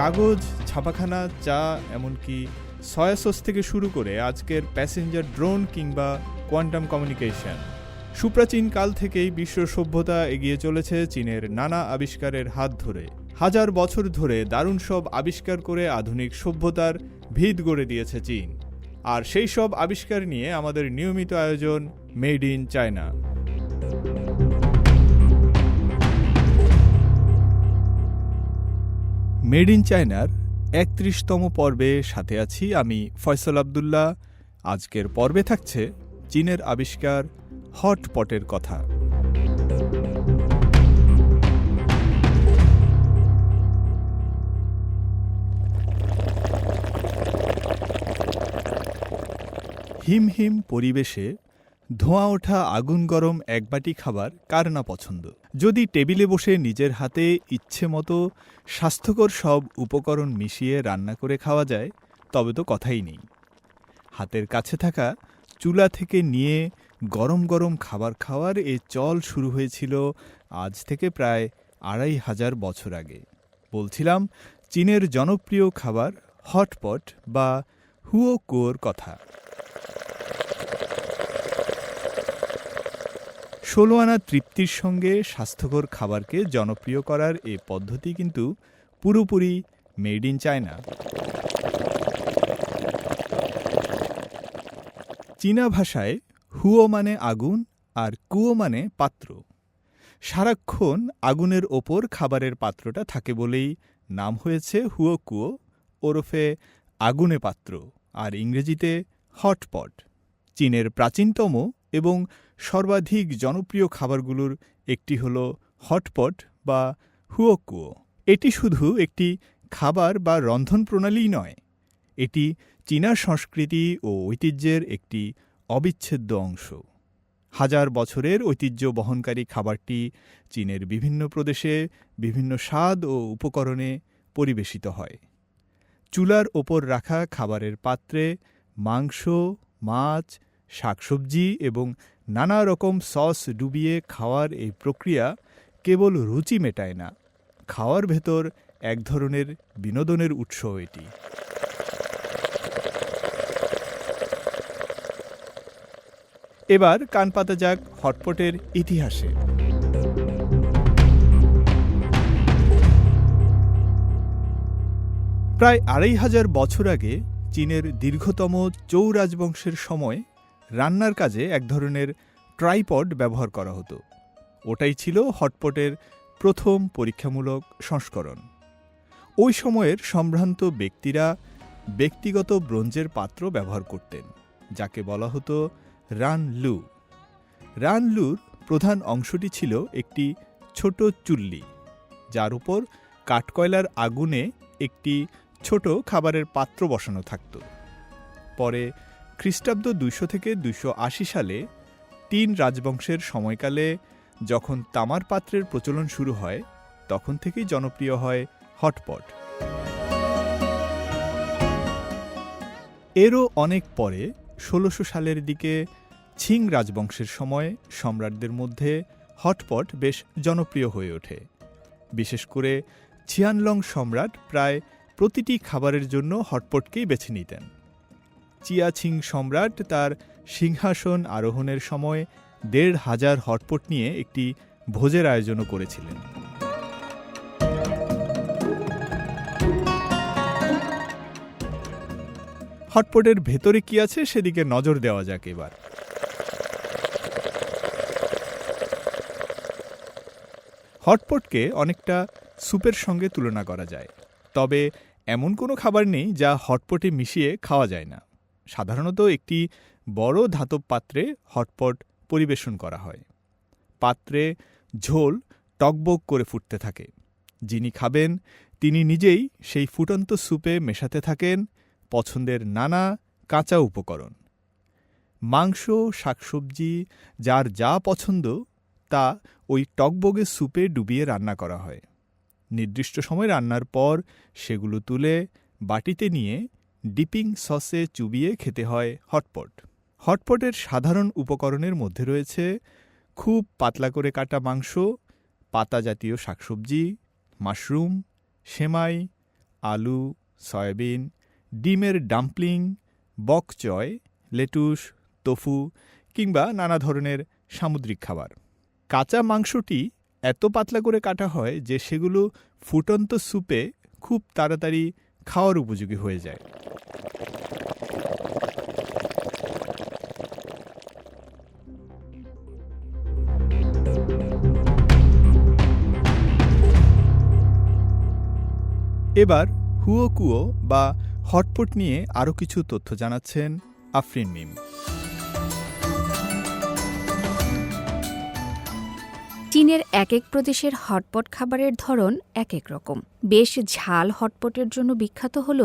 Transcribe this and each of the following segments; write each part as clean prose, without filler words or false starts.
কাগজ, ছাপাখানা, চা, এমনকি সয়া সস থেকে শুরু করে আজকের প্যাসেঞ্জার ড্রোন কিংবা কোয়ান্টাম কমিউনিকেশন, সুপ্রাচীন কাল থেকেই বিশ্ব সভ্যতা এগিয়ে চলেছে চীনের নানা আবিষ্কারের হাত ধরে। হাজার বছর ধরে দারুণ সব আবিষ্কার করে আধুনিক সভ্যতার ভিত গড়ে দিয়েছে চীন। আর সেই সব আবিষ্কার নিয়ে আমাদের নিয়মিত আয়োজন made in China. Made in চায়নার ৩১তম পর্বে সাথে আছি আমি ফয়সাল আবদুল্লাহ। আজকের পর্বে থাকছে চীনের আবিষ্কার হটপটের কথা। হিমহিম পরিবেশে ধোঁয়া ওঠা আগুন গরম একবাটি খাবার কার না পছন্দ। যদি টেবিলে বসে নিজের হাতে ইচ্ছে মতো স্বাস্থ্যকর সব উপকরণ মিশিয়ে রান্না করে খাওয়া যায় তবে তো কথাই নেই। হাতের কাছে থাকা চুলা থেকে নিয়ে গরম গরম খাবার খাওয়ার এ চল শুরু হয়েছিল আজ থেকে প্রায় ২৫০০ বছর আগে। বলছিলাম চীনের জনপ্রিয় খাবার হটপট বা হুয়োকুয়োর কথা। ১৬ আনা তৃপ্তির সঙ্গে স্বাস্থ্যকর খাবারকে জনপ্রিয় করার এ পদ্ধতি কিন্তু পুরোপুরি মেড ইন চায়না। চীনা ভাষায় হুয়ো মানে আগুন আর কুয়ো মানে পাত্র। সারাক্ষণ আগুনের ওপর খাবারের পাত্রটা থাকে বলেই নাম হয়েছে হুয়োকুয়ো ওরফে আগুনে পাত্র, আর ইংরেজিতে হটপট। চীনের প্রাচীনতম এবং সর্বাধিক জনপ্রিয় খাবারগুলোর একটি হল হটপট বা হুয়োকুয়ো। এটি শুধু একটি খাবার বা রন্ধন প্রণালীই নয়, এটি চীনা সংস্কৃতি ও ঐতিহ্যের একটি অবিচ্ছেদ্য অংশ। হাজার বছরের ঐতিহ্য বহনকারী খাবারটি চীনের বিভিন্ন প্রদেশে বিভিন্ন স্বাদ ও উপকরণে পরিবেশিত হয়। চুলার ওপর রাখা খাবারের পাত্রে মাংস, মাছ, শাকসবজি এবং নানা রকম সস ডুবিয়ে খাওয়ার এই প্রক্রিয়া কেবল রুচি মেটায় না, খাওয়ার ভেতর এক ধরনের বিনোদনের উৎস এটি। এবার কান পাতা যাক হটপটের ইতিহাসে। প্রায় ২৫০০ বছর আগে চীনের দীর্ঘতম চৌ রাজবংশের সময় রান্নার কাজে এক ধরনের ট্রাইপড ব্যবহার করা হতো। ওটাই ছিল হটপটের প্রথম পরীক্ষামূলক সংস্করণ। ওই সময়ের সম্ভ্রান্ত ব্যক্তিরা ব্যক্তিগত ব্রোঞ্জের পাত্র ব্যবহার করতেন, যাকে বলা হতো রানলু। রানলুর প্রধান অংশটি ছিল একটি ছোট চুল্লি, যার উপর কাঠকয়লার আগুনে একটি ছোট খাবারের পাত্র বসানো থাকত। পরে খ্রিস্টাব্দ ২০০ থেকে ২৮০ সালে ৩ রাজবংশের সময়কালে যখন তামার পাত্রের প্রচলন শুরু হয়, তখন থেকেই জনপ্রিয় হয় হটপট। এরও অনেক পরে ১৬০০ সালের দিকে ছিং রাজবংশের সময় সম্রাটদের মধ্যে হটপট বেশ জনপ্রিয় হয়ে ওঠে। বিশেষ করে ছিয়ানলং সম্রাট প্রায় প্রতিটি খাবারের জন্য হটপটকেই বেছে নিতেন। চিয়াছিং সম্রাট তার সিংহাসন আরোহণের সময় ১৫০০ হটপট নিয়ে একটি ভোজের আয়োজনও করেছিলেন। হটপটের ভেতরে কি আছে সেদিকে নজর দেওয়া যাক এবার। হটপটকে অনেকটা স্যুপের সঙ্গে তুলনা করা যায়, তবে এমন কোনো খাবার নেই যা হটপটে মিশিয়ে খাওয়া যায় না। সাধারণত একটি বড় ধাতব পাত্রে হটপট পরিবেশন করা হয়। পাত্রে ঝোল টকবক করে ফুটতে থাকে। যিনি খাবেন তিনি নিজেই সেই ফুটন্ত স্যুপে মেশাতে থাকেন পছন্দের নানা কাঁচা উপকরণ। মাংস, শাকসবজি, যার যা পছন্দ তা ওই টকবগে স্যুপে ডুবিয়ে রান্না করা হয়। নির্দিষ্ট সময় রান্নার পর সেগুলো তুলে বাটিতে নিয়ে ডিপিং সসে চুবিয়ে খেতে হয় হটপট। হটপটের সাধারণ উপকরণের মধ্যে রয়েছে খুব পাতলা করে কাটা মাংস, পাতা জাতীয় শাকসবজি, মাশরুম, সেমাই, আলু, সয়াবিন, ডিমের ডাম্পলিং, বক চয়, লেটুস, তোফু কিংবা নানা ধরনের সামুদ্রিক খাবার। কাঁচা মাংসটি এত পাতলা করে কাটা হয় যে সেগুলো ফুটন্ত স্যুপে খুব তাড়াতাড়ি খাওয়ার উপযোগী হয়ে যায়। এবার হুও কুয়ো বা হটপট নিয়ে আরও কিছু তথ্য জানাচ্ছেন আফরিন মিম। চীনের এক এক প্রদেশের হটপট খাবারের ধরন এক এক রকম। বেশ ঝাল হটপটের জন্য বিখ্যাত হল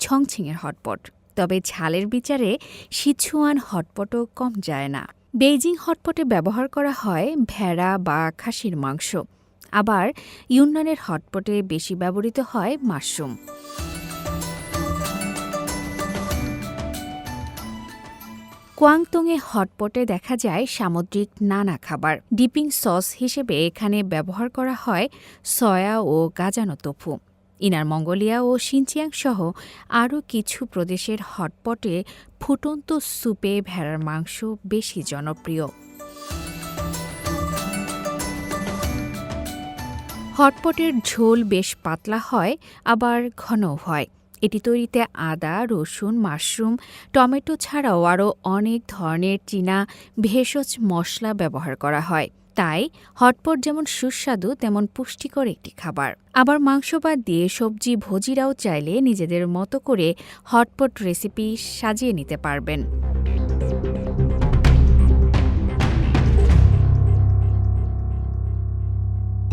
ছংছিংয়ের হটপট। তবে ঝালের বিচারে সিচুয়ান হটপটও কম যায় না। বেইজিং হটপটে ব্যবহার করা হয় ভেড়া বা খাসির মাংস। আবার ইউনানের হটপটে বেশি ব্যবহৃত হয় মাশরুম। কোয়াংতংয়ে হটপটে দেখা যায় সামুদ্রিক নানা খাবার। ডিপিং সস হিসেবে এখানে ব্যবহার করা হয় সয়া ও গাজানো তোফু। ইনার মঙ্গোলিয়া ও শিনচিয়াং সহ আরও কিছু প্রদেশের হটপটে ফুটন্ত স্যুপে ভেড়ার মাংস বেশি জনপ্রিয়। হটপটের ঝোল বেশ পাতলা হয়, আবার ঘনও হয়। এটি তৈরিতে আদা, রসুন, মাশরুম, টমেটো ছাড়াও আরও অনেক ধরনের চীনা ভেষজ মশলা ব্যবহার করা হয়। তাই হটপট যেমন সুস্বাদু তেমন পুষ্টিকর একটি খাবার। আবার মাংস বাদ দিয়ে সবজি ভোজিরাও চাইলে নিজেদের মতো করে হটপট রেসিপি সাজিয়ে নিতে পারবেন।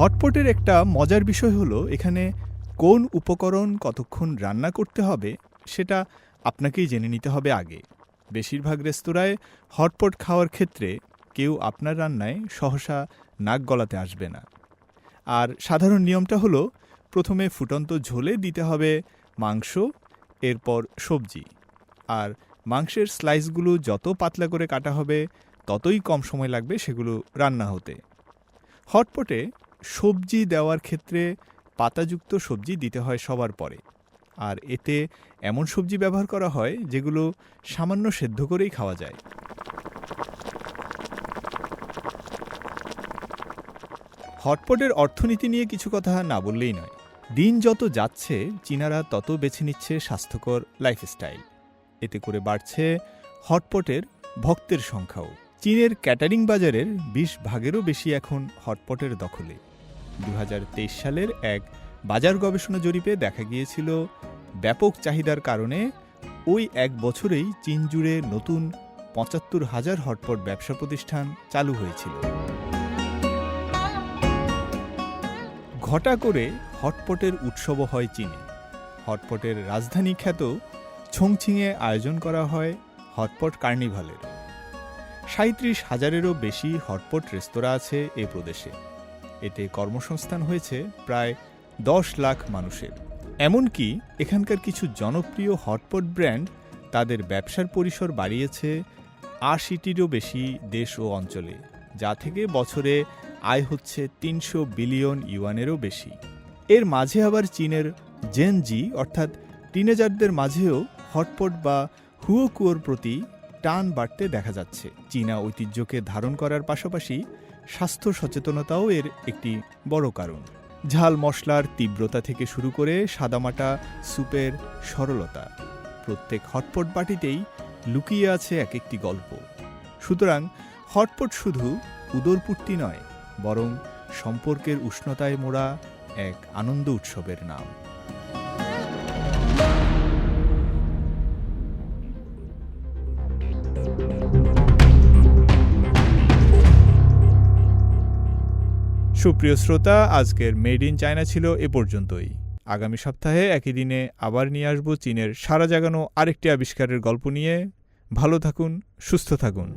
হটপটের একটা মজার বিষয় হলো এখানে কোন উপকরণ কতক্ষণ রান্না করতে হবে সেটা আপনাকেই জেনে নিতে হবে আগে। বেশিরভাগ রেস্তোরাঁয় হটপট খাওয়ার ক্ষেত্রে কেউ আপনার রান্নায় সহসা নাক গলাতে আসবে না। আর সাধারণ নিয়মটা হলো প্রথমে ফুটন্ত ঝোলে দিতে হবে মাংস, এরপর সবজি। আর মাংসের স্লাইসগুলো যত পাতলা করে কাটা হবে ততই কম সময় লাগবে সেগুলো রান্না হতে। হটপটে সবজি দেওয়ার ক্ষেত্রে পাতাযুক্ত সবজি দিতে হয় সবার পরে। আর এতে এমন সবজি ব্যবহার করা হয় যেগুলো সামান্য সেদ্ধ করেই খাওয়া যায়। হটপটের অর্থনীতি নিয়ে কিছু কথা না বললেই নয়। দিন যত যাচ্ছে চীনারা তত বেছে নিচ্ছে স্বাস্থ্যকর লাইফস্টাইল। এতে করে বাড়ছে হটপটের ভক্তের সংখ্যাও। চীনের ক্যাটারিং বাজারের 20% বেশি এখন হটপটের দখলে। 2023 সালের এক বাজার গবেষণা জরিপে দেখা গিয়েছিল ব্যাপক চাহিদার কারণে ওই এক বছরেই চীন জুড়ে নতুন 75,000 হটপট ব্যবসা প্রতিষ্ঠান চালু হয়েছিল। ঘটা করে হটপটের উৎসবও হয় চীনে। হটপটের রাজধানী খ্যাত ছংছিংয়ে আয়োজন করা হয় হটপট কার্নিভালের। 37,000-এরও বেশি হটপট রেস্তোরাঁ আছে এ প্রদেশে। এতে কর্মসংস্থান হয়েছে প্রায় 10 লাখ মানুষের। এমনকি এখানকার কিছু জনপ্রিয় হটপট ব্র্যান্ড তাদের ব্যবসার পরিসর বাড়িয়েছে 80টিরও বেশি দেশ ও অঞ্চলে, যা থেকে বছরে আয় হচ্ছে 300 বিলিয়ন ইউয়ানেরও বেশি। এর মাঝে আবার চীনের জেন জি অর্থাৎ টিনেজারদের মাঝেও হটপট বা হুও কুয়োর প্রতি টান বাড়তে দেখা যাচ্ছে। চীনা ঐতিহ্যকে ধারণ করার পাশাপাশি স্বাস্থ্য সচেতনতাও এর একটি বড় কারণ। ঝাল মশলার তীব্রতা থেকে শুরু করে সাদামাটা স্যুপের সরলতা, প্রত্যেক হটপট বাটিতেই লুকিয়ে আছে এক একটি গল্প। সুতরাং হটপট শুধু উদরপূর্তি নয়, বরং সম্পর্কের উষ্ণতায় মোড়া এক আনন্দ উৎসবের নাম। সুপ্রিয় শ্রোতা, আজকের মেড ইন চায়না ছিল এ পর্যন্তই। আগামী সপ্তাহে একই দিনে আবার নিয়ে আসব চীনের সারা জাগানো আরেকটি আবিষ্কারের গল্প নিয়ে। ভালো থাকুন, সুস্থ থাকুন।